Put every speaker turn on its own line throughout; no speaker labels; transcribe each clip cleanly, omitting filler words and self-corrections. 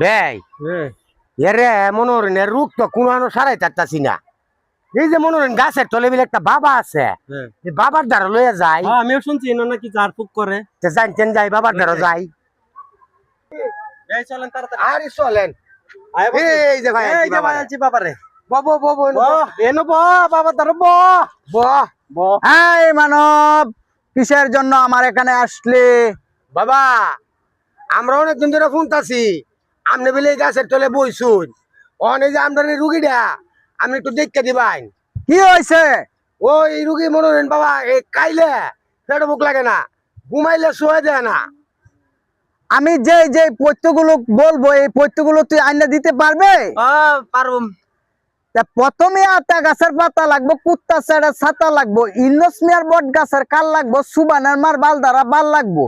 বেই এরে মনোরণ রুখ তো কোনো সারাই তারতাছি না। এই যে মনোরণ গাছের তলে বিলে একটা বাবা আছে, এই বাবার দ্বারা লইয়া যাই।
আমিও শুনছি নাকি ঝাড়ফুঁক করে।
জানতেন যাই বাবার দ্বারা যাই।
চলেন তাড়াতাড়ি।
আরে চলেন। এই যে ভাই
আছি বাবারে।
বব বব
এনো বাবা তার
ব
এই মানব, কিসের জন্য আমার এখানে আসলে?
বাবা আমরা অনেকদিন ধরে শুনতাছি আপনি বলে এই গাছের তলে বইছুন। অনেক যে আমদানি রুগীটা আপনি একটু দেখতে দিবেন।
কি হয়েছে?
ওই রুগী মনোরণ বাবা এই কাইলে পেট বুক লাগে না, ঘুমাইলে শুয়ে দেয় না।
আমি যে যে পথ্যগুলো বলবো এই পথ্যগুলো তুই আইনা দিতে পারবে?
পারবো।
প্রথমে আতা গাছের পাতা লাগবো, কুত্তা সেড়া ছাতা লাগবো, ইন্ডোসমিয়ার বট গাছের কাল লাগবো, সুবানের মার বাল দ্বারা বাল লাগবো,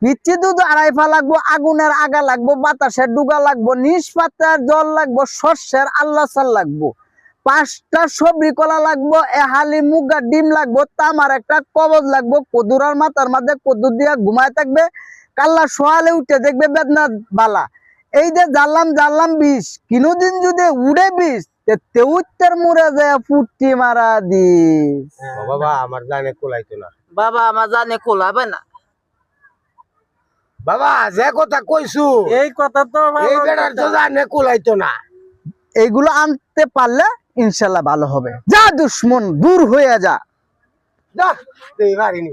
পিচ্ছি দুধ আড়াইফা লাগবো, আগুনের আগা লাগবো, বাতাসের ডুগা লাগবো, নিষ্পাতার জল লাগবো, শস্যের আল্লাহ সাল লাগবো, 5টা সবরি কলা লাগবো, এহালি মুগা ডিম লাগবো, তামার একটা কবজ লাগবো, কদুরার মাথার মধ্যে কদুর দিয়া ঘুমায় থাকবে, কাল্লা সোয়ালে উঠে দেখবে বেদনা বালা। এই যে জানলাম বিষ, কিনোদিন যদি উড়ে বিষ তেউত্তর মুড়ে যায় ফুটি মারা দিস।
বাবা আমার জানে কোলাইতো না।
বাবা আমার জানে কোলাবে না।
বাবা যে কথা কইছু
এই কথা তো
এই বেড়ার তো জানে কোলাইতো না।
এইগুলো আনতে পারলে ইনশাল্লাহ ভালো হবে। যা দুশ্মন দূর হয়ে যা।
যা এই বাড়িনি